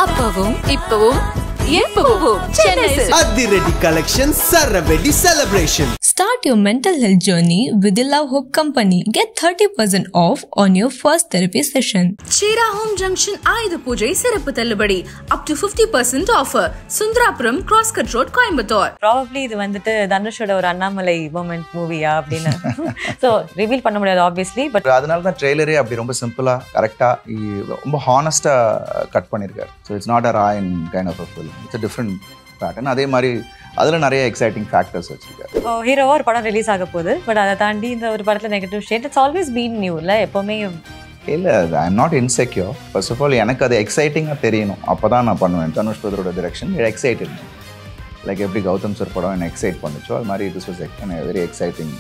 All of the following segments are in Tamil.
அப்பவும் இப்பவும் எப்பவும் Chennai Silks. Adhiredi collection, Saravedi celebration. Start your mental health journey with the Love Hope Company. Get 30% off on your first therapy session. Chera Home Junction Ayudha Pujai சிறப்பு தள்ளுபடி up to 50% offer. Sundrapuram Crosscut Road, Coimbatore. Probably இது வந்துட்டு தனுஷோட ஒரு அண்ணாமலை மொமெண்ட் மூவியா அப்படின்னு ஸோ ரிவீல் பண்ண முடியாது ஆப்வியஸ்லி. பட் அதனால தான் ட்ரெய்லரே அப்படி ரொம்ப சிம்பிளா கரெக்டா ரொம்ப ஹானஸ்டா கட் பண்ணியிருக்காரு. So it's not a Raayan kind of a film. It's a different pattern. அதே மாதிரி அதில் நிறைய எக்ஸைட்டிங் ஃபேக்டர்ஸ் வச்சிருக்காரு. ஹீரோவா ஒரு படம் ரிலீஸ் ஆக போகுது. பட் அதை தாண்டி இந்த ஒரு படத்தில் negative shade it's always been new இல்லை எப்போவுமே. இல்லை, I am not insecure. First of all எனக்கு அது எக்ஸைட்டிங்காக தெரியணும், அப்போ தான் நான் பண்ணுவேன். தனுஷ் பிரதரோட டிரெக்ஷன் எக்ஸைட்டட். லைக் எப்படி கௌதம் சார் படம் என்னை எக்ஸைட் பண்ணிச்சோ அது மாதிரி this was very exciting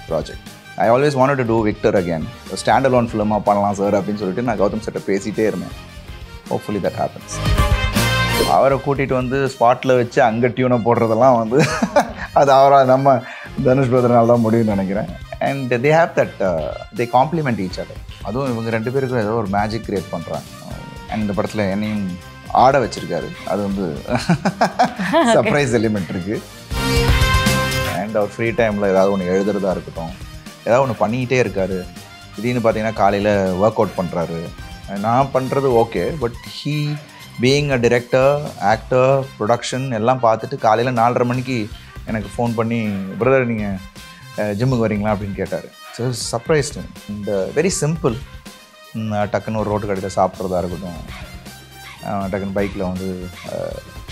project. I always wanted to do Victor again. Stand alone ஃபிலிமாக பண்ணலாம் சார் அப்படின்னு சொல்லிட்டு நான் கௌதம் சார்ட்ட பேசிகிட்டே இருந்தேன். Hopefully that happens. அவரை கூட்டிகிட்டு வந்து ஸ்பாட்டில் வச்சு அங்கே டியூனை போடுறதெல்லாம் வந்து அது அவராக நம்ம தனுஷ் பிரதர்னால தான் முடியும்னு நினைக்கிறேன். And they have that they complement each other. அதுவும் இவங்க ரெண்டு பேருக்கும் ஏதோ ஒரு மேஜிக் கிரியேட் பண்ணுறாங்க. அண்ட் இந்த படத்தில் என்னையும் ஆட வச்சுருக்காரு. அது வந்து சர்ப்ரைஸ் எலிமெண்ட் இருக்குது. அண்ட் அவர் ஃப்ரீ டைமில் ஏதாவது ஒன்று எழுதுறதா இருக்கட்டும், ஏதாவது ஒன்று பண்ணிக்கிட்டே இருக்கார். திடீர்னு பார்த்தீங்கன்னா காலையில் ஒர்க் அவுட் பண்ணுறாரு. நான் பண்ணுறது okay, but he being a director, actor, production எல்லாம் பார்த்துட்டு காலையில் 4:30 மணிக்கு எனக்கு ஃபோன் பண்ணி பிரதர் நீங்கள் ஜிம்முக்கு வரீங்களா அப்படின்னு கேட்டார். So surprised. இந்த வெரி சிம்பிள். டக்குன்னு ஒரு ரோட்டு கடையில் சாப்பிட்றதா இருக்கட்டும், டக்குன்னு பைக்கில் வந்து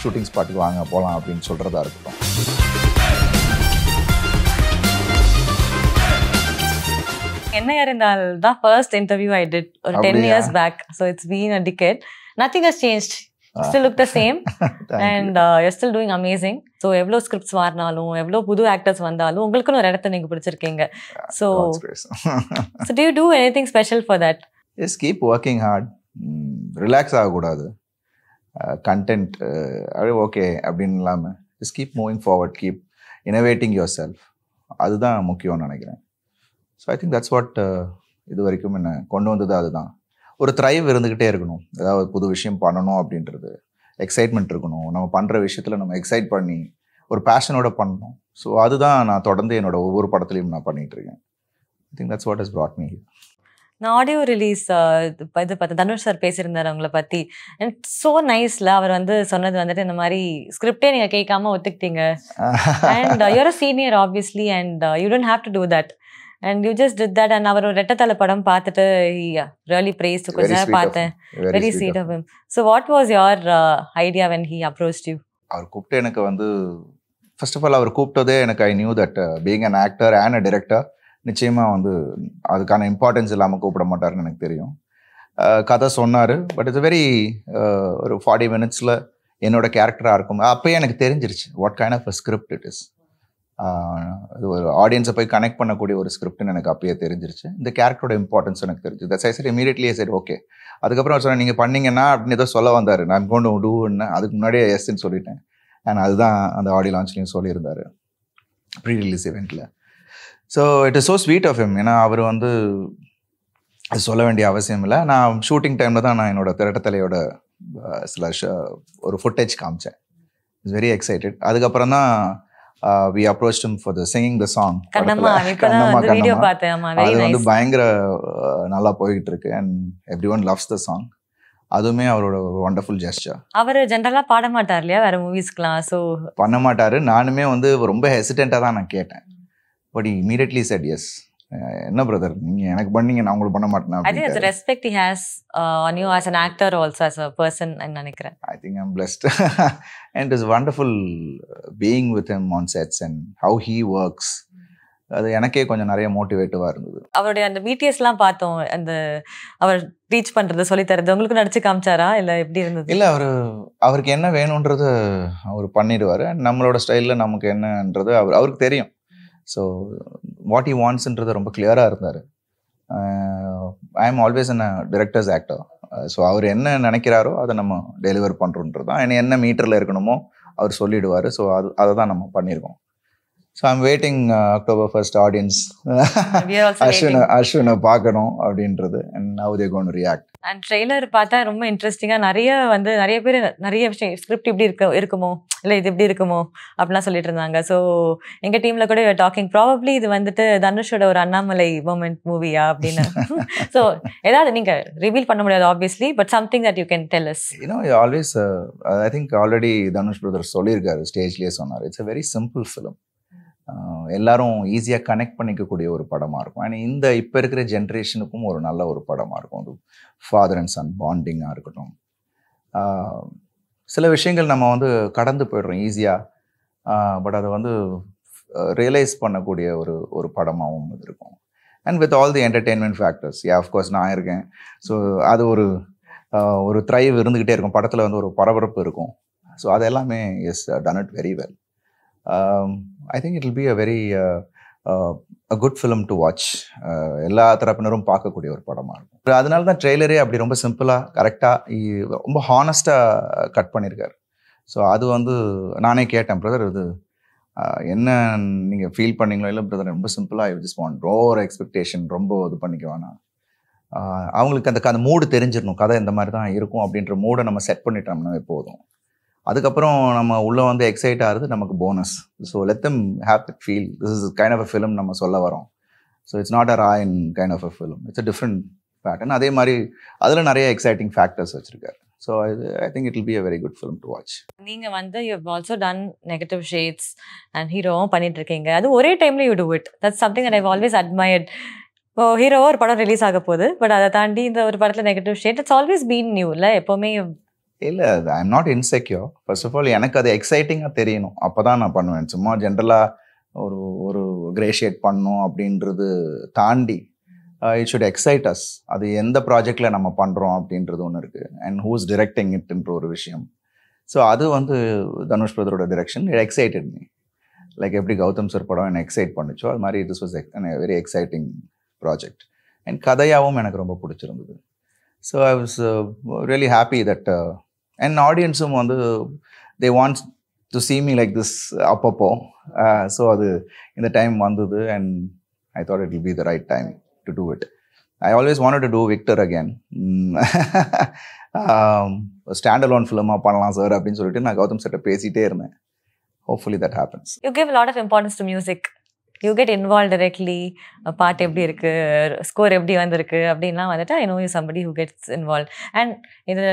ஷூட்டிங் ஸ்பாட்டுக்கு வாங்க போகலாம் அப்படின்னு சொல்கிறதா இருக்கட்டும். என்ன இருந்தால் தான் ஃபர்ஸ்ட் இன்டர்வியூ ஐ டிட் ஒரு 10 years back. So it's been a decade. Nothing has changed. Still look the same. And you're still doing amazing. So எவ்வளோ ஸ்கிரிப்ட்ஸ் மாறினாலும் எவ்வளோ புது ஆக்டர்ஸ் வந்தாலும் உங்களுக்குன்னு ஒரு இடத்த நீங்கள் பிடிச்சிருக்கீங்க. So do you do anything special for that? Just keep working hard. Relax ஆகக்கூடாது. கண்டென்ட் ஓகே அப்படின்னு இல்லாமல் just keep moving forward, keep innovating yourself. அதுதான் முக்கியம்னு நினைக்கிறேன். So I think that's what இது வரைக்கும் என்ன கொண்டு வந்தது. அதுதான் ஒரு த்ரைவ் இருந்துக்கிட்டே இருக்கணும். ஏதாவது புது விஷயம் பண்ணணும் அப்படின்றது எக்ஸைட்மெண்ட் இருக்கணும். நம்ம பண்ணுற விஷயத்தில் நம்ம எக்ஸைட் பண்ணி ஒரு பேஷனோட பண்ணணும். ஸோ அதுதான் நான் தொடர்ந்து என்னோட ஒவ்வொரு படத்துலையும் நான் பண்ணிகிட்டு இருக்கேன். ஐ think that's what has brought me here. நான் ஆடியோ ரிலீஸ் இது பார்த்து தனுஷ் சார் பேசியிருந்தார் அவங்கள பற்றி. அண்ட் ஸோ நைஸில் அவர் வந்து சொன்னது வந்துட்டு இந்த மாதிரி ஸ்கிரிப்டே நீங்கள் கேட்காம ஒத்துக்கிட்டீங்க. And you're a senior obviously and you don't have to do that. And you just did that. And அவர் ஒரு ரெட்டத்தலை படம் பார்த்துட்டு really praised. கொஞ்ச நேரம் பார்த்தேன். Very sweet of him. So what was your idea when he approached you? அவர் கூப்பிட்டு எனக்கு வந்து ஃபர்ஸ்ட் ஆஃப் ஆல் அவர் கூப்பிட்டதே எனக்கு ஐ knew that being an actor and a director நிச்சயமாக வந்து அதுக்கான இம்பார்ட்டன்ஸ் இல்லாமல் கூப்பிட மாட்டாருன்னு எனக்கு தெரியும். கதை சொன்னார். பட் இட்ஸ் வெரி ஒரு 40 minutes என்னோட கேரக்டராக இருக்கும். அப்போயே எனக்கு தெரிஞ்சிருச்சு what kind of a script it is. அது ஒரு ஆடியன்ஸை போய் கனெக்ட் பண்ணக்கூடிய ஒரு ஸ்கிரிப்ட்னு எனக்கு அப்பயே தெரிஞ்சிருச்சு. இந்த கேரக்டரோட இம்பார்ட்டன்ஸ் எனக்கு தெரிஞ்சு. That's I set immediately I set okay. அதுக்கப்புறம் சொன்னேன் நீங்கள் பண்ணீங்கன்னா அப்படின்னு ஏதோ சொல்ல வந்தார். நான் கொண்டு டூன்னு அதுக்கு முன்னாடியே எஸ்ன்னு சொல்லிட்டேன். அண்ட் அதுதான் அந்த ஆடியோ லான்ச்லேயும் சொல்லியிருந்தார் ப்ரீ ரிலீஸ் இவெண்ட்டில். So it is so sweet of him. ஏன்னா அவர் வந்து சொல்ல வேண்டிய அவசியம் இல்லை. நான் ஷூட்டிங் டைமில் தான் நான் என்னோட திரட்டத்தலையோட சில ஒரு ஃபுட்டேஜ் காமிச்சேன். It's very excited. அதுக்கப்புறம் தான் we approached him for the singing the song. Kannamma video பார்த்தேன். அது வந்து பயங்கர நல்லா போயிட்டு இருக்கு. and everyone loves the song. அதுவுமே அவரோட ஒரு வண்டர்ஃபுல் ஜெஸ்டர். அவர் ஜென்ரலாக பாட மாட்டார் இல்லையா வேற மூவிஸ்க்குலாம். ஸோ பண்ண மாட்டாரு. நானுமே வந்து ரொம்ப ஹெசிடென்ட்டாக தான் நான் கேட்டேன். But immediately said yes. என்ன பிரதர் நீங்கள் எனக்கு பண்ணீங்க, நான் உங்களுக்கு பண்ண மாட்டேன். I think it's a respect he has on you as an actor also as a person ன்னு நினைக்கிறேன். I think I'm blessed. And it is wonderful being with him on sets and how he works. அது எனக்கே கொஞ்சம் நிறைய மோட்டிவேட்டிவாக இருந்தது. அவருடைய அந்த பிடிஎஸ்லாம் பார்த்தோம். அந்த அவர் ரீச் பண்ணுறது சொல்லித்தரது உங்களுக்கு நடிச்சு காமிச்சாரா இல்லை எப்படி இருந்தது? இல்லை, அவருக்கு என்ன வேணுன்றது அவர் பண்ணிடுவார். நம்மளோட ஸ்டைலில் நமக்கு என்னன்றது அவருக்கு தெரியும். ஸோ வாட் ஹி வாண்ட்ஸ்ன்றது ரொம்ப கிளியராக இருந்தார். I am always a director's actor. So அவர் என்ன நினைக்கிறாரோ அதை நம்ம டெலிவர் பண்ணுறோன்றது தான். என்ன மீட்டரில் இருக்கணுமோ அவர் சொல்லிடுவார். ஸோ அதை தான் நம்ம பண்ணியிருக்கோம். So I'm waiting October 1st audience We are also waiting. அஸ்வினை பார்க்கணும் அப்படின்றது. And how they going to react. And trailer பார்த்தா ரொம்ப இன்ட்ரெஸ்டிங்காக நிறைய பேர் நிறைய விஷயம் ஸ்கிரிப்ட் இப்படி இருக்குமோ இல்லை இது இப்படி இருக்குமோ அப்படிலாம் சொல்லிட்டு இருந்தாங்க. ஸோ எங்கள் டீமில் கூட டாக்கிங் ப்ராபப்ளி இது வந்துட்டு தனுஷோட ஒரு அண்ணாமலை மூமெண்ட் மூவியா அப்படின்னு. ஸோ ஏதாவது நீங்கள் ரிவீல் பண்ண முடியாது obviously, but something that you can tell us. Always I think already Dhanush brother சொல்லியிருக்காரு, ஸ்டேஜ்லேயே சொன்னார், it's a very simple film. எல்லாரும் ஈஸியாக கனெக்ட் பண்ணிக்கக்கூடிய ஒரு படமாக இருக்கும். அண்ட் இந்த இப்போ இருக்கிற ஜென்ரேஷனுக்கும் ஒரு நல்ல ஒரு படமாக இருக்கும். அது ஃபாதர் அண்ட் சன் பாண்டிங்காக இருக்கட்டும். சில விஷயங்கள் நம்ம வந்து கடந்து போய்டுறோம் ஈஸியாக, பட் அதை வந்து ரியலைஸ் பண்ணக்கூடிய ஒரு படமாகவும் இது இருக்கும். And with all the entertainment factors, of course நான் இருக்கேன். ஸோ அது ஒரு த்ரைவ் இருந்துக்கிட்டே இருக்கும். படத்தில் வந்து ஒரு பரபரப்பு இருக்கும். ஸோ அது எல்லாமே is done it very well. I think it will be a very a good film to watch. எல்லா தரப்பினரும் பார்க்கக்கூடிய ஒரு படமாக இருக்கும். அதனால தான் ட்ரெய்லரே அப்படி ரொம்ப சிம்பிளாக கரெக்டாக ரொம்ப ஹானஸ்ட்டாக கட் பண்ணியிருக்காரு. ஸோ அது வந்து நானே கேட்டேன், பிரதர் இது என்ன நீங்கள் ஃபீல் பண்ணீங்களோ இல்லை பிரதர், ரொம்ப சிம்பிளாக ஜஸ்ட் வாண்ட் ஓவர் எக்ஸ்பெக்டேஷன் ரொம்ப இது பண்ணிக்க வேணாம். அவங்களுக்கு அந்த மூடு தெரிஞ்சிடணும், கதை இந்த மாதிரி தான் இருக்கும் அப்படின்ற மூடை நம்ம செட் பண்ணிட்டோம்னா போதும். அதுக்கப்புறம் நம்ம உள்ளே வந்து எக்ஸைட் ஆகிறது நமக்கு bonus. So let them have that feel this is kind of a film நம்ம சொல்ல வரோம். So it's not a Raayan kind of a film, it's a different pattern. அதே மாதிரி அதில் நிறைய எக்ஸைட்டிங் ஃபேக்டர்ஸ் வச்சுருக்காரு. So I think it will be a very good film to watch. நீங்கள் வந்து you have also done negative shades and ஹீரோவும் பண்ணிட்டு இருக்கீங்க. அது ஒரே டைமில் you do it. That's something that I've always admired. இப்போ ஹீரோவோ ஒரு படம் ரிலீஸ் ஆக போகுது, பட் அதை தாண்டி இந்த ஒரு படத்தில் negative shade it's always been new இல்லை எப்போவுமே. இல்லை, I am not insecure. First of all எனக்கு அது எக்ஸைட்டிங்காக தெரியணும், அப்போ தான் நான் பண்ணுவேன். சும்மா ஜென்ரலாக ஒரு கிரேஷியேட் பண்ணணும் அப்படின்றது தாண்டி இட் ஷுட் எக்ஸைட் அஸ். அது எந்த ப்ராஜெக்டில் நம்ம பண்ணுறோம் அப்படின்றது ஒன்று இருக்குது. அண்ட் ஹூஸ் டிரெக்டிங் இட்ன்ற ஒரு விஷயம். ஸோ அது வந்து தனுஷ் பிரதரோட direction it excited me. Like எப்படி கௌதம் சார் படம் என்னை எக்ஸைட் பண்ணிச்சோ அது மாதிரி this was very exciting project. And கதையாகவும் எனக்கு ரொம்ப பிடிச்சிருந்தது. So I was really happy that and ஆடியன்ஸும் வந்து they wants to see me like this அப்பப்போ. ஸோ அது இந்த டைம் வந்தது. And I thought it will be the right time to do it. I always wanted to do Victor again. Stand alone ஃபிலிமாக பண்ணலாம் சார் அப்படின்னு சொல்லிட்டு நான் கௌதம் சார்ட்ட பேசிகிட்டே இருந்தேன். Hopefully that happens. You give a lot of importance to music. You get involve directly. பாட்டு எப்படி இருக்கு, ஸ்கோர் எப்படி வந்திருக்கு அப்படின்லாம் வந்துட்டு I know you somebody who gets involve. And இதில்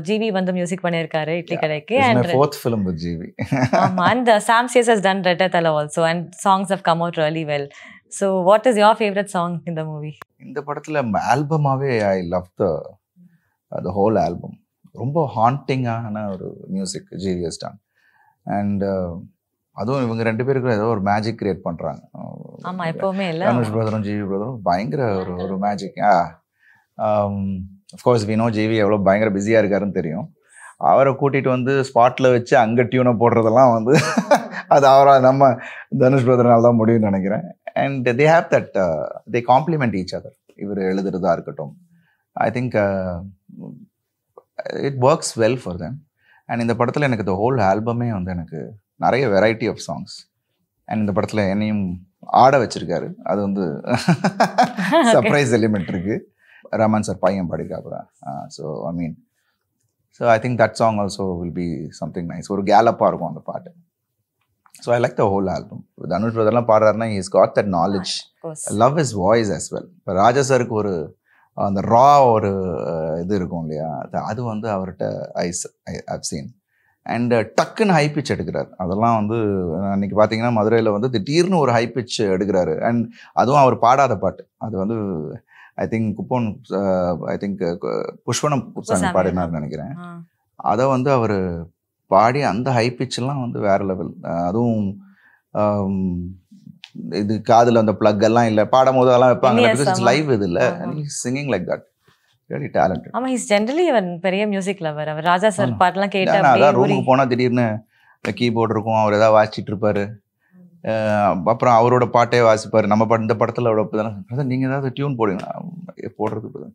ஜிவி வந்து மியூசிக் பண்ணியிருக்காரு இட்லி கடைக்கு. And fourth film with GV. ஆமாம், and Sam CS has done Retta Thala also and songs have come out really well. So what is your favourite song in the movie? இந்த படத்தில் ஆல்பமாகவே I love the whole album. ரொம்ப ஹாண்டிங்கான ஒரு music GV has done. And அதுவும் இவங்க ரெண்டு பேருக்கு ஏதோ ஒரு மேஜிக் கிரியேட் பண்ணுறாங்க. ஆமாம், எப்போவுமே இல்லை தனுஷ் பிரதரும் ஜிவி பிரதரும் பயங்கர ஒரு magic. Of course we know GV எவ்வளோ பயங்கர பிஸியாக இருக்காருன்னு தெரியும். அவரை கூட்டிகிட்டு வந்து ஸ்பாட்டில் வச்சு அங்கே டியூனை போடுறதெல்லாம் வந்து அது நம்ம தனுஷ் பிரதர்னால தான் முடியும்னு நினைக்கிறேன். And they have that they complement each other. இவர் எழுதுறதா இருக்கட்டும், I think it works well for them. And இந்த படத்தில் எனக்கு இந்த ஹோல் ஆல்பமே வந்து எனக்கு நிறைய வெரைட்டி ஆஃப் சாங்ஸ். அண்ட் இந்த படத்தில் என்னையும் ஆட வச்சிருக்காரு. அது வந்து சர்ப்ரைஸ் எலிமெண்ட் இருக்கு. ரமன் சார் பையன் பாடிருக்காப்புல. So I think that song also will be something nice. ஒரு கேலப்பாக இருக்கும் அந்த பாட்டு. So I like the whole album. Dhanush பிரதர்லாம் பாடுறாருன்னா he's got that knowledge. Love is voice as well. இப்போ ராஜா சாருக்கு ஒரு அந்த ரா ஒரு இது இருக்கும் இல்லையா, அது வந்து அவர்கிட்ட ஐவ் சீன். அண்ட் டக்குன்னு ஹை பிச் எடுக்கிறார். அதெல்லாம் வந்து அன்றைக்கி பார்த்தீங்கன்னா மதுரையில் வந்து திடீர்னு ஒரு ஹை பிச் எடுக்கிறாரு. அண்ட் அதுவும் அவர் பாடாத பாட்டு. அது வந்து ஐ திங்க் புஷ்பனம் சாமி பாடினார்னு நினைக்கிறேன். அதை வந்து அவர் பாடி அந்த ஹை பிச்செல்லாம் வந்து வேறு லெவல். அதுவும் இது காதில் அந்த ப்ளக் எல்லாம் இல்லை, பாடும் போது அதெல்லாம் வைப்பாங்க. லைவ் இது இல்லை, singing like that. Really talented. ஆமா, he's generally a பெரிய மியூசிக் லவர். அவர் ராஜா சார் பாட்டெல்லாம் கேட்டா அதான் ரூமுக்கு போனால் திடீர்னு கீபோர்டு இருக்கும், அவர் ஏதாவது வாசிச்சுட்டு இருப்பாரு. அப்புறம் அவரோட பாட்டே வாசிப்பார். நம்ம இந்த படத்தில் நீங்கள் ஏதாவது டியூன் போடுங்க போடுறது.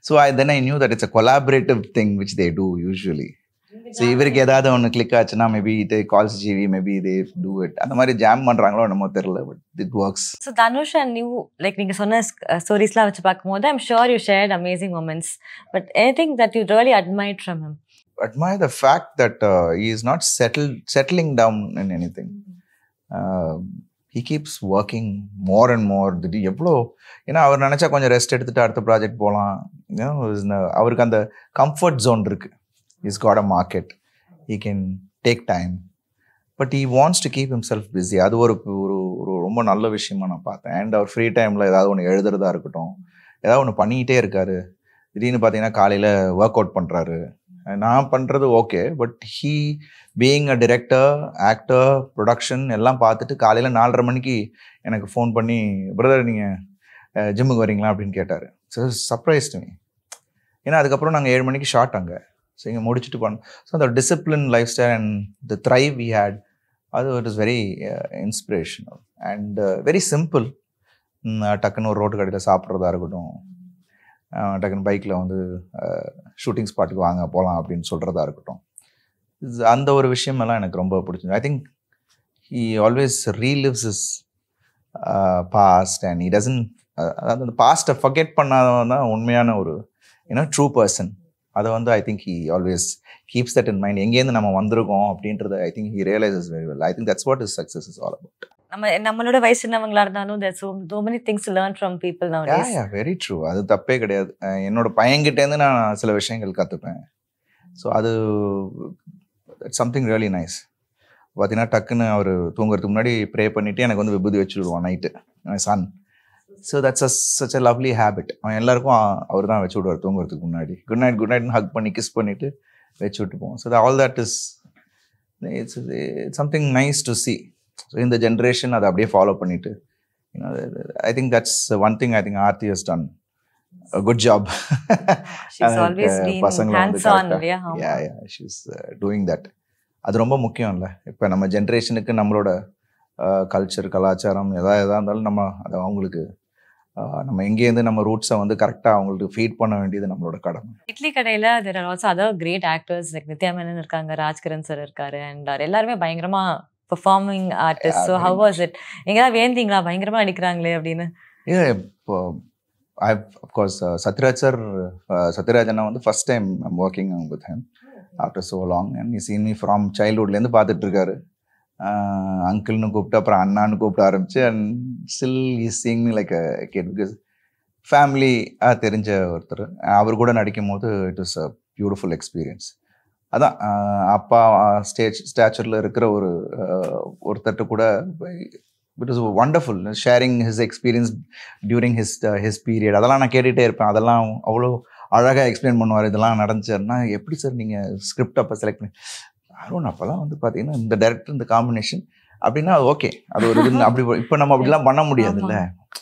So then I knew that it's a collaborative thing which they do usually. So இவருக்கு ஏதாவது ஒன்று கிளிக் ஆச்சுன்னா மேபி இது calls GV maybe they do it அந்த மாதிரி ஜாம் பண்ணுறாங்களோ என்னமோ தெரியல but it works. So Dhanush and new like நீங்கள் சொன்ன ஸ்டோரிஸ்லாம் வச்சு பார்க்கும்போது I'm sure you shared amazing moments but anything that you really admired from him? Admire the fact that he is not settling down in anything. He keeps working more and more. எவ்வளோ ஏன்னா அவர் நினச்சா கொஞ்சம் ரெஸ்ட் எடுத்துகிட்டு அடுத்த ப்ராஜெக்ட் போகலாம். அவருக்கு அந்த கம்ஃபர்ட் ஜோன் இருக்குது. He's got a market. He can take time. But he wants to keep himself busy. அது ஒரு ரொம்ப நல்ல விஷயமா நான் பார்த்தேன். அண்ட் அவர் ஃப்ரீ டைமில் ஏதாவது ஒன்று எழுதுறதா இருக்கட்டும், ஏதாவது ஒன்று பண்ணிக்கிட்டே இருக்காரு. திடீர்னு பார்த்தீங்கன்னா காலையில் ஒர்க் அவுட் பண்ணுறாரு. நான் பண்ணுறது okay, but he being a director, actor, production எல்லாம் பார்த்துட்டு காலையில் 4:30 மணிக்கு எனக்கு ஃபோன் பண்ணி, பிரதர் நீங்கள் ஜிம்முக்கு வரீங்களா அப்படின்னு கேட்டார். So surprised me. ஏன்னா அதுக்கப்புறம் நாங்கள் 7 மணிக்கு ஷார்ட் அங்கே. ஸோ இங்கே முடிச்சுட்டு பண்ணோம். ஸோ அந்த discipline life style and the drive we had, அது it is very inspirational and very simple. டக்குன்னு ஒரு ரோட்டு கடையில் சாப்பிட்றதா இருக்கட்டும், டக்குன்னு பைக்கில் வந்து ஷூட்டிங் ஸ்பாட்டுக்கு வாங்க போகலாம் அப்படின்னு சொல்கிறதா இருக்கட்டும், அந்த ஒரு விஷயமெல்லாம் எனக்கு ரொம்ப பிடிச்சிருந்தது. I think he always relives is past and he doesn't, அதாவது அந்த பாஸ்ட்டை ஃபர்கெட் பண்ணாதவன் தான் உண்மையான ஒரு ட்ரூ பர்சன். அதை வந்து ஐ think he always keeps that in mind. எங்கேருந்து நம்ம வந்திருக்கோம் அப்படின்றத ஐ think he realises very well. I think that's what is success is all about. நம்மளோட வயசு சின்னவங்களா இருந்தாலும் there's so many things to learn from people nowadays. Yeah, very true. அது தப்பே கிடையாது. என்னோட பையன்கிட்டேருந்து நான் சில விஷயங்கள் கற்றுப்பேன். ஸோ அது சம்திங் ரியலி நைஸ். பார்த்தீங்கன்னா டக்குன்னு அவர் தூங்குறதுக்கு முன்னாடி ப்ரே பண்ணிவிட்டு எனக்கு வந்து விபூதி வச்சு விடுவான் night, son. So that's such a lovely habit. அவன் எல்லாருக்கும் அவர் தான் வச்சு விடுவார் தூங்குறதுக்கு முன்னாடி. குட் நைட்னு ஹக் பண்ணி கிஸ் பண்ணிவிட்டு வச்சு விட்டு போவோம். So all that is it's something nice to see. So இந்த ஜென்ரேஷன் அதை அப்படியே ஃபாலோ பண்ணிட்டு, I think that's one thing I think Aarthi has done a good job. She's always been hands on. Yeah, she's doing that. அது ரொம்ப முக்கியம் இல்லை. இப்போ நம்ம ஜென்ரேஷனுக்கு நம்மளோட கல்ச்சர், கலாச்சாரம் எதாக இருந்தாலும் நம்ம அதை அவங்களுக்கு நம்ம எங்கேருந்து நம்ம ரூட்ஸை வந்து கரெக்டாக அவங்களுக்கு ஃபீட் பண்ண வேண்டியது நம்மளோட கடமை. இட்லி கடையில் there are also other great actors like Nithya Menon இருக்காங்க, ராஜ்கிரண் சார் இருக்காரு, அண்ட் எல்லாருமே பயங்கரமா performing artist. So how was it? எங்கேயாவது வேந்தீங்களா பயங்கரமா அடிக்கிறாங்களே அப்படின்னு? இப்போ அஃப்கோர்ஸ் சத்யராஜ் அண்ணா வந்து first time I'm working with him after so long. And he seen me from சைல்ட்ஹுட்லேருந்து பார்த்துட்ருக்காரு. அங்கிள்னு கூப்பிட்டு அப்புறம் அண்ணான்னு கூப்பிட்டு ஆரம்பிச்சு, and still is seeing me like a kid because ஃபேமிலியாக தெரிஞ்ச ஒருத்தர். அவர் கூட நடிக்கும் போது it was a beautiful experience. அதான் அப்பா ஸ்டேச்சரில் இருக்கிற ஒருத்தர்கிட்ட கூட it was wonderful sharing his experience during his period. அதெல்லாம் நான் கேட்டுகிட்டே இருப்பேன். அதெல்லாம் அவ்வளோ அழகாக எக்ஸ்பிளைன் பண்ணுவார். இதெல்லாம் நடந்துச்சுன்னா எப்படி சார் நீங்கள் ஸ்கிரிப்ட் அப்போ செலக்ட் பண்ணி அருண் அப்போல்லாம் வந்து பார்த்தீங்கன்னா இந்த டைரக்டர் இந்த காம்பினேஷன் அப்படின்னா அது ஓகே, அது ஒரு இது. அப்படி இப்போ நம்ம அப்படிலாம் பண்ண முடியாதுல்ல.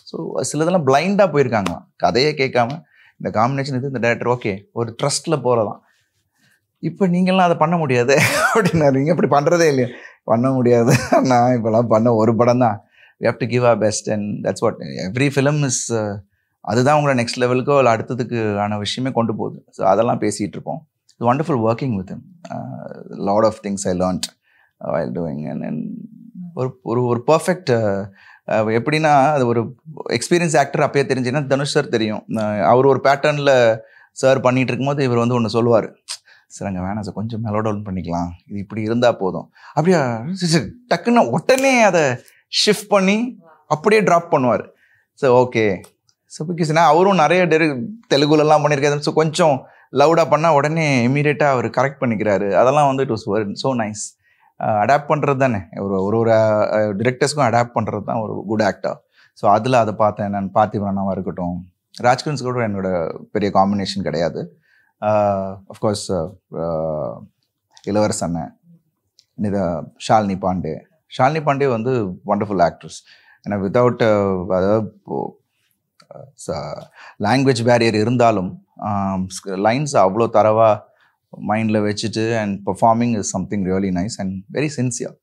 ஸோ சிலதெல்லாம் பிளைண்டாக போயிருக்காங்களாம், கதையே கேட்காம இந்த காம்பினேஷன் இது இந்த டைரக்டர் ஓகே ஒரு ட்ரஸ்ட்டில் போகிறதான். இப்போ நீங்கள்லாம் அதை பண்ண முடியாது அப்படின்னா, நீங்கள் இப்படி பண்ணுறதே இல்லையா? பண்ண முடியாது. நான் இப்போலாம் பண்ண ஒரு படம் தான். We have to give our best and that's what every film is. அதுதான் உங்களை நெக்ஸ்ட் லெவலுக்கோ இல்லை அடுத்ததுக்கு ஆன விஷயமே கொண்டு போகுது. ஸோ அதெல்லாம் பேசிகிட்டு இருப்போம். It's wonderful working with him. Lot of things I learned while doing. And ஒரு பர்ஃபெக்ட் எப்படின்னா அது ஒரு எக்ஸ்பீரியன்ஸ் ஆக்டர் அப்பயே தெரிஞ்சுன்னா தனுஷ் சார் தெரியும். அவர் ஒரு பேட்டர்னில் சார் பண்ணிகிட்டு இருக்கும்போது இவர் வந்து ஒன்று சொல்லுவார், சார் அங்கே வேணாம் சார் கொஞ்சம் மெலோடவுன் பண்ணிக்கலாம், இது இப்படி இருந்தால் போதும் அப்படியா டக்குன்னு உடனே அதை ஷிஃப்ட் பண்ணி அப்படியே ட்ராப் பண்ணுவார். So okay. ஸோ பிகாஸ்னா அவரும் நிறைய தெலுங்குலலாம் பண்ணியிருக்காரு. ஸோ கொஞ்சம் லவுடாக பண்ணால் உடனே இமீடியட்டாக அவர் கரெக்ட் பண்ணிக்கிறாரு. அதெல்லாம் வந்து it was so nice. Adapt பண்ணுறது தானே ஒரு டிரெக்டர்ஸ்க்கும் அடாப்ட் பண்ணுறது தான் ஒரு குட் ஆக்டர். ஸோ அதில் அதை பார்த்தேன். நான் பார்த்திபனாவாக இருக்கட்டும், ராஜ்கிரன்ஸ் கூட என்னோட பெரிய காம்பினேஷன் கிடையாது. அஃப்கோர்ஸ் இளவரசன், இது ஷாலினி பாண்டே வந்து வண்டர்ஃபுல் ஆக்ட்ரஸ். ஏன்னா வித்தவுட் அதாவது லாங்குவேஜ் பேரியர் இருந்தாலும் லைன்ஸ் அவ்வளோ தரவாக மைண்டில் வச்சுட்டு and performing is something really nice and very sincere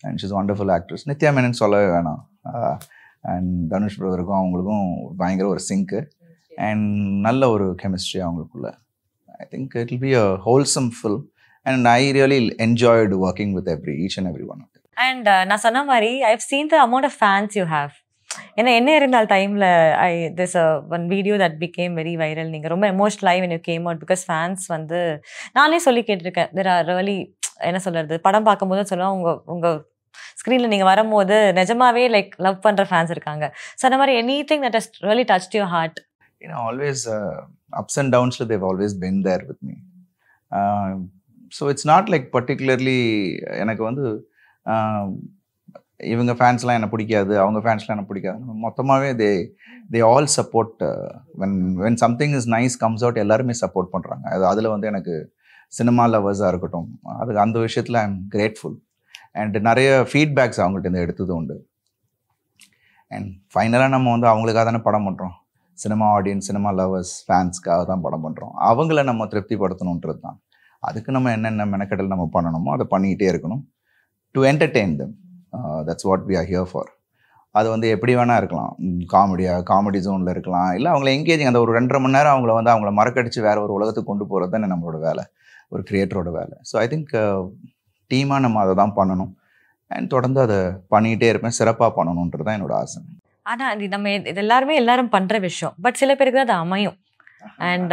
and she's wonderful actress. Nithya Menon சொல்லவே வேணாம். அண்ட் தனுஷ் பிரதருக்கும் அவங்களுக்கும் பயங்கர ஒரு சிங்க்கு அண்ட் நல்ல ஒரு கெமிஸ்ட்ரி அவங்களுக்குள்ள. I think it will be a wholesome film and I really enjoyed working with each and every one of them. And நான் சொன்ன மாதிரி I've seen the amount of fans you have. ஏன்னா என்ன இருந்தால் டைமில் this one video that became very viral. நீங்கள் ரொம்ப எமோஷனல் ஆகி when you came out because fans வந்து நானே சொல்லி கேட்டிருக்கேன். there are really என்ன சொல்கிறது, படம் பார்க்கும்போது சொல்லுவாங்க உங்கள் ஸ்க்ரீனில் நீங்கள் வரும்போது நிஜமாவே லைக் லவ் பண்ணுற ஃபேன்ஸ் இருக்காங்க. ஸோ அந்த மாதிரி anything that has really touched your heart? Always ups and downs, they've always been there with me. So it's not like particularly எனக்கு வந்து இவங்க ஃபேன்ஸ்லாம் என்ன பிடிக்காது, அவங்க ஃபேன்ஸ்லாம் என்ன பிடிக்காது, மொத்தமாகவே they all support. when something is nice comes out, எல்லாருமே சப்போர்ட் பண்ணுறாங்க. அதில் வந்து எனக்கு சினிமா லவர்ஸாக இருக்கட்டும், அதுக்கு அந்த விஷயத்தில் ஐ எம் கிரேட்ஃபுல். அண்ட் நிறைய ஃபீட்பேக்ஸ் அவங்கள்ட்ட இருந்து எடுத்தது உண்டு. அண்ட் ஃபைனலாக நம்ம வந்து அவங்களுக்காக தானே படம் பண்ணுறோம். சினிமா ஆடியன்ஸ், சினிமா லவர்ஸ், ஃபேன்ஸ்க்காக தான் படம் பண்ணுறோம். அவங்கள நம்ம திருப்திப்படுத்தணுன்றது தான். அதுக்கு நம்ம என்னென்ன மெனக்கெடல் நம்ம பண்ணணுமோ அதை பண்ணிக்கிட்டே இருக்கணும். To entertain them, that's what we are here for. அது வந்து எப்படி வேணால் இருக்கலாம், காமெடி ஜோனில் இருக்கலாம், இல்லை அவங்கள எங்கேஜிங் அந்த ஒரு 2.5 மணி நேரம் அவங்கள மறக்கடிச்சு வேறு ஒரு உலகத்துக்கு கொண்டு போகிறது தானே நம்மளோட வேலை, ஒரு கிரியேட்டரோட வேலை. ஸோ ஐ திங்க் டீமாக நம்ம அதை தான் பண்ணணும். அண்ட் தொடர்ந்து அதை பண்ணிகிட்டே இருப்பேன், சிறப்பாக பண்ணணுன்றது தான் என்னோட ஆசை. ஆனால் நம்ம இது எல்லாரும் பண்ணுற விஷயம், பட் சில பேருக்கு தான் அது அமையும். அண்ட்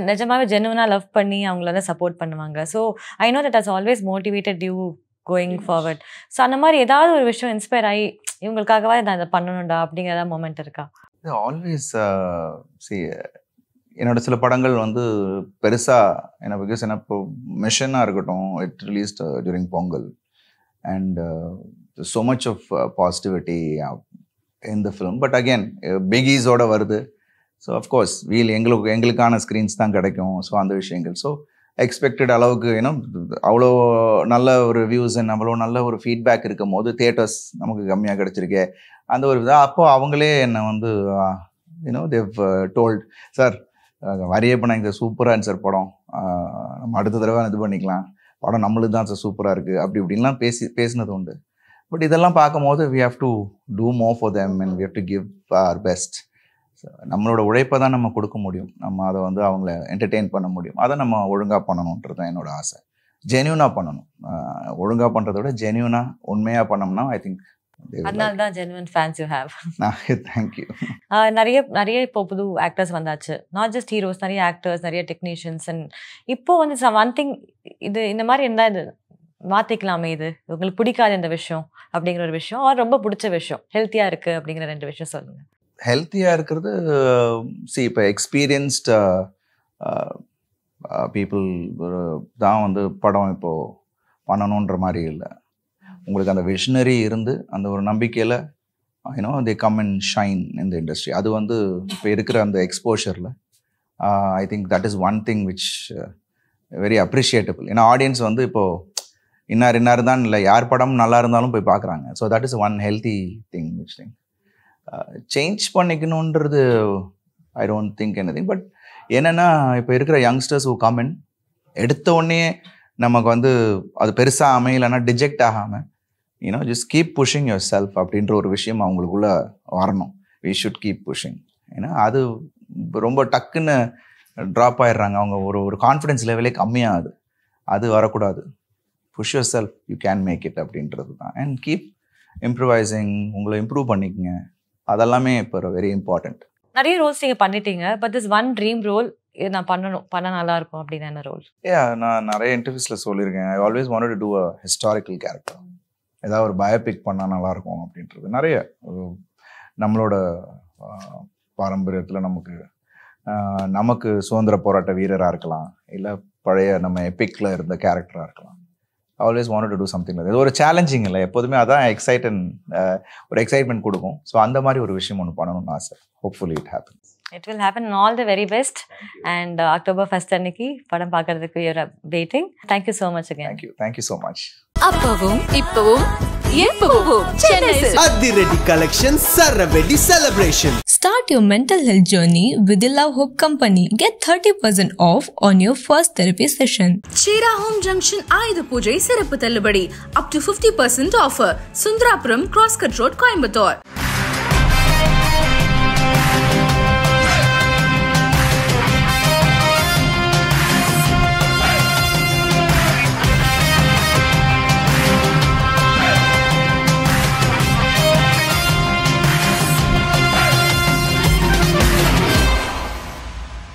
நிஜமாவே ஜென்யூனாக லவ் பண்ணி அவங்கள வந்து சப்போர்ட் பண்ணுவாங்க. So I know that has always motivated you going forward. So அந்த மாதிரி ஏதாவது ஒரு விஷயம் இன்ஸ்பயர் ஆகி இவங்களுக்காகவே நான் இதை பண்ணணும்டா அப்படிங்கிற மொமெண்ட் இருக்கா? ஆல்வேஸ் என்னோட சில படங்கள் வந்து பெருசாக பிகாஸ் இப்போ மிஷனாக இருக்கட்டும், it released during Pongal and so much of positivity in the film. But again பிகீஸோட வருது. ஸோ அஃப்கோர்ஸ் எங்களுக்கான ஸ்க்ரீன்ஸ் தான் கிடைக்கும். ஸோ அந்த விஷயங்கள் ஸோ எக்ஸ்பெக்டட் அளவுக்கு அவ்வளோ நல்ல ஒரு வியூஸ் அண்ட் அவ்வளோ நல்ல ஒரு ஃபீட்பேக் இருக்கும் போது தியேட்டர்ஸ் நமக்கு கம்மியாக கிடச்சிருக்கே அந்த ஒரு இதாக. அப்போது அவங்களே என்னை வந்து தேவ் டோல்ட், சார் வரையே பண்ண இந்த சூப்பராக சார் படம், நம்ம அடுத்த தடவை இது பண்ணிக்கலாம், படம் நம்மளுக்கு தான் சார் சூப்பராக இருக்குது, அப்படி இப்படின்லாம் பேசினது உண்டு. பட் இதெல்லாம் பார்க்கும்போது we have to do more for them and we have to give our best. நம்மளோட உழைப்பை தான் நம்ம கொடுக்க முடியும், நம்ம அதை வந்து அவங்கள என்டர்டெயின் பண்ண முடியும். அதை நம்ம ஒழுங்காக பண்ணணுன்றது தான் என்னோட ஆசை. ஜென்யூனாக பண்ணணும், ஒழுங்காக பண்ணுறத விட ஜென்யூனாக உண்மையாக பண்ணோம்னா ஐ திங்க் அதனால தான் genuine fans you have. Thank you. நிறைய இப்போ புது ஆக்டர்ஸ் வந்தாச்சு, நாட் ஜஸ்ட் ஹீரோஸ், நிறைய ஆக்டர்ஸ், நிறைய டெக்னீஷியன்ஸ். அண்ட் இப்போ வந்து ஒன் திங், இது இந்த மாதிரி இருந்தால் இது மாற்றிக்கலாமே, இது உங்களுக்கு பிடிக்காது இந்த விஷயம் அப்படிங்கிற ஒரு விஷயம், அவர் ரொம்ப பிடிச்ச விஷயம், ஹெல்த்தியாக இருக்குது அப்படிங்கிற 2 விஷயம் சொல்லுங்கள். ஹெல்த்தியாக இருக்கிறது, இப்போ எக்ஸ்பீரியன்ஸ்டு பீப்புள் தான் வந்து படம் இப்போது பண்ணணுன்ற மாதிரி இல்லை. உங்களுக்கு அந்த விஷனரி இருந்து அந்த ஒரு நம்பிக்கையில் they come and shine in the industry. அது வந்து இப்போ இருக்கிற அந்த எக்ஸ்போஷரில் I think that is one thing which very appreciatable. ஏன்னா ஆடியன்ஸ் வந்து இப்போது இன்னார் தான் இல்லை, யார் படம் நல்லா இருந்தாலும் போய் பார்க்குறாங்க. So that is one healthy thing which thing. Change பண்ணிக்கணுன்றது I don't think anything. But என்னென்னா இப்போ இருக்கிற யங்ஸ்டர்ஸ் ஹூ கம் இன் எடுத்த உடனே நமக்கு வந்து அது பெருசாக அமையலைன்னா டிஜெக்ட் ஆகாமல் just keep pushing yourself அப்படின்ற ஒரு விஷயம் அவங்களுக்குள்ளே வரணும். We should keep pushing. ஏன்னா அது ரொம்ப டக்குன்னு ட்ராப் ஆகிடுறாங்க, அவங்க ஒரு கான்ஃபிடென்ஸ் லெவலே கம்மியாகுது. அது வரக்கூடாது. Push yourself, you can make it அப்படின்றது தான். அண்ட் கீப் இம்ப்ரூவைசிங், உங்களை இம்ப்ரூவ் பண்ணிக்கங்க. அதெல்லாமே இப்போ வெரி இம்பார்ட்டண்ட். நிறைய ரோல்ஸ் நீங்கள் பண்ணிட்டீங்க, but this one dream role இது நான் பண்ண நல்லா இருக்கும் அப்படின்னு என்ன ரோல்? நான் நிறைய இன்டர்வியூஸில் சொல்லியிருக்கேன். I always wanted to do a historical character. ஏதாவது ஒரு பயோபிக் பண்ணால் நல்லாயிருக்கும் அப்படின்றது. நிறைய நம்மளோட பாரம்பரியத்தில் நமக்கு சுதந்திர போராட்ட வீரராக இருக்கலாம், இல்லை பழைய நம்ம எபிக்கில் இருந்த கேரக்டராக இருக்கலாம். I always wanted to do something like that. ஒரு சேலஞ்சிங் இல்லை, எப்போதுமே அதான் ஒரு எக்ஸைட்மெண்ட் கொடுக்கும். ஸோ அந்த மாதிரி ஒரு விஷயம் ஒன்று பண்ணணும்னு ஆசை. Hopefully it happens. It will happen. All the very best. And October 1st அன்னைக்கு படம் பார்க்கறதுக்கு you are waiting. Thank you so much again. Thank you so much. அப்பவும் இப்பவும் எப்பவும் சென்னை அதிரடி collection சரவெடி celebration. Start your mental health journey with the Love Hope Company. Get 30% off on your first therapy session. Shira Home Junction ஆயுத பூஜை சிறப்பு தள்ளுபடி up to 50% offer. Sundrapuram Crosscut Road, Coimbatore.